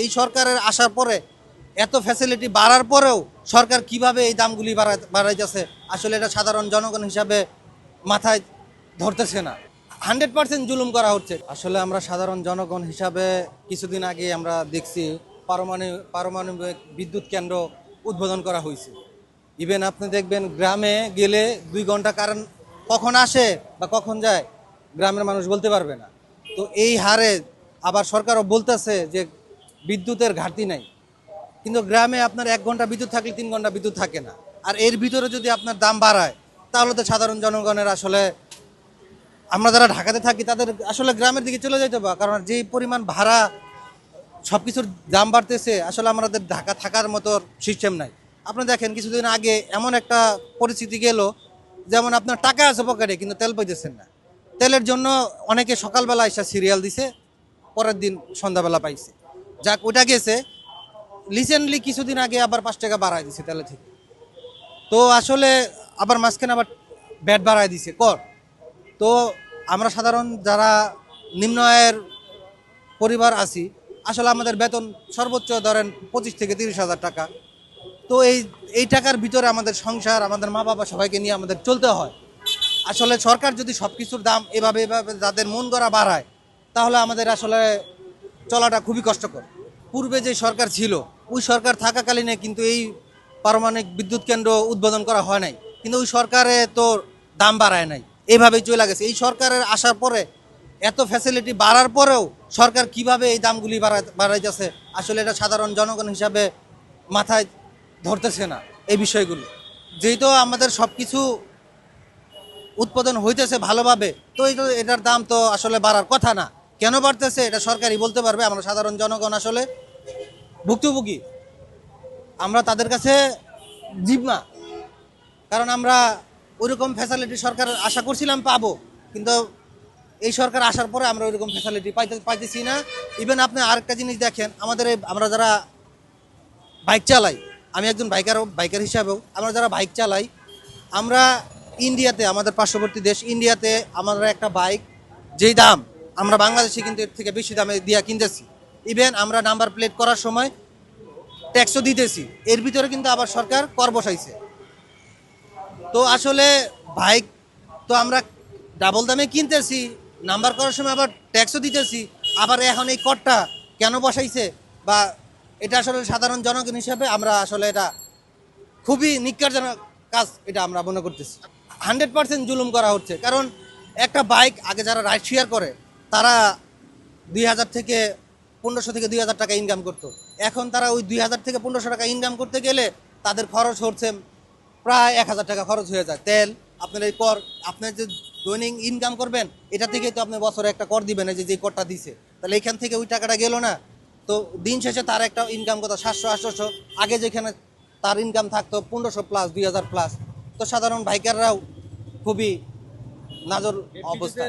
এই সরকারের আসার পরে এত ফ্যাসিলিটি বাড়ার পরেও সরকার কিভাবে এই দামগুলি বাড়াইতেছে আসলে এটা সাধারণ জনগণ হিসাবে মাথায় ধরতেছে না। 100% জুলুম করা হচ্ছে। আসলে আমরা সাধারণ জনগণ হিসাবে কিছুদিন আগে আমরা দেখছি পারমাণবিক বিদ্যুৎ কেন্দ্র উদ্বোধন করা হয়েছে। ইভেন আপনি দেখবেন গ্রামে গেলে 2 ঘন্টা কারেন্ট কখন আসে বা কখন যায় গ্রামের মানুষ বলতে পারবে না। তো এই হারে আবার সরকারও বলতেছে যে বিদ্যুতের ঘাটতি নাই, কিন্তু গ্রামে আপনার 1 ঘন্টা বিদ্যুৎ থাকলে 3 ঘন্টা বিদ্যুৎ থাকে না। আর এর ভিতরে যদি আপনার দাম বাড়ায় তাহলে তো সাধারণ জনগণের আসলে, আমরা যারা ঢাকাতে থাকি তাদের আসলে গ্রামের দিকে চলে যেতে হবে, কারণ যেই পরিমাণ ভাড়া সব কিছুর দাম বাড়তেছে আসলে আমাদের ঢাকা থাকার মতো সিস্টেম নাই। আপনি দেখেন কিছুদিন আগে এমন একটা পরিস্থিতি গেল, যেমন আপনার টাকা আছে পকেটে কিন্তু তেল পাইতেছেন না। তেলের জন্য অনেকে সকালবেলা এসে সিরিয়াল দিছে, পরের দিন সন্ধ্যাবেলা পাইছে। যাক ওইটা গেছে। রিসেন্টলি কিছুদিন আগে আবার 5 টাকা বাড়ায় দিছে তেলে থেকে। তো আসলে আবার মাঝখানে আবার ব্যাট বাড়ায় দিছে কর। তো আমরা সাধারণ যারা নিম্ন আয়ের পরিবার আছি, আসলে আমাদের বেতন সর্বোচ্চ ধরেন 25 থেকে 30 হাজার টাকা। তো এই টাকার ভিতরে আমাদের সংসার, আমাদের মা বাবা সবাইকে নিয়ে আমাদের চলতে হয়। আসলে সরকার যদি সব কিছুর দাম এভাবে যাদের মন গড়া বাড়ায় তাহলে আমাদের আসলে চলাটা খুবই কষ্টকর। পূর্বে যে সরকার ছিল ওই সরকার থাকাকালীনে কিন্তু এই পারমাণবিক বিদ্যুৎ কেন্দ্র উদ্বোধন করা হয় নাই, কিন্তু ওই সরকারে তো দাম বাড়ায় নাই, এইভাবেই চলে গেছে। এই সরকারের আসার পরে এত ফ্যাসিলিটি বাড়ার পরেও সরকার কিভাবে এই দামগুলি বাড়াইতেছে আসলে এটা সাধারণ জনগণ হিসাবে মাথায় ধরতেছে না এই বিষয়গুলো। যেহেতু আমাদের সব কিছু উৎপাদন হইতেছে ভালোভাবে, তো এটার দাম তো আসলে বাড়ার কথা না। কেন বাড়তেছে এটা সরকারই বলতে পারবে। আমরা সাধারণ জনগণ আসলে ভুক্তভোগী, আমরা তাদের কাছে জিম্মা। কারণ আমরা ওইরকম ফ্যাসিলিটি সরকার আশা করছিলাম পাবো, কিন্তু এই সরকার আসার পরে আমরা ওইরকম ফ্যাসিলিটি পাইতেছি না। ইভেন আপনি আরেকটা জিনিস দেখেন, আমরা যারা বাইক চালাই, আমি একজন বাইকার হিসাবেও, আমরা যারা বাইক চালাই, আমরা ইন্ডিয়াতে, আমাদের পার্শ্ববর্তী দেশ ইন্ডিয়াতে আমরা একটা বাইক যেই দাম, আমরা বাংলাদেশে কিন্তু এর থেকে বেশি দামে দিয়া কিনতেছি। ইভেন আমরা নাম্বার প্লেট করার সময় ট্যাক্সও দিতেছি, এর ভিতরে কিন্তু আবার সরকার কর বসাইছে। তো আসলে বাইক তো আমরা ডাবল দামে কিনতেছি, নাম্বার করার সময় আবার ট্যাক্সও দিতেছি, আবার এখন এই করটা কেন বসাইছে, বা এটা আসলে সাধারণ জনগণ হিসাবে আমরা আসলে এটা খুবই নিকারজনক কাজ, এটা আমরা মনে করতেছি। 100% জুলুম করা হচ্ছে। কারণ একটা বাইক আগে যারা রাইড শেয়ার করে তারা 2000 থেকে 1500 থেকে 2000 টাকা ইনকাম করতো। এখন তারা ওই 2000 থেকে 1500 টাকা ইনকাম করতে গেলে তাদের খরচ হচ্ছে প্রায় 1000 টাকা খরচ হয়ে যায়। তেল, আপনার এই কর, আপনার যে দৈনিক ইনকাম করবেন এটা থেকেই তো আপনি বছরে একটা কর দিবেন, যে করটা দিছে, তাহলে এখান থেকে ওই টাকাটা গেল না। তো দিন শেষে তার একটা ইনকাম কত, 700-800, আগে যেখানে তার ইনকাম থাকতো 1500 প্লাস, 2000 প্লাস। তো সাধারণ বাইকাররাও খুবই নাজর অবস্থা।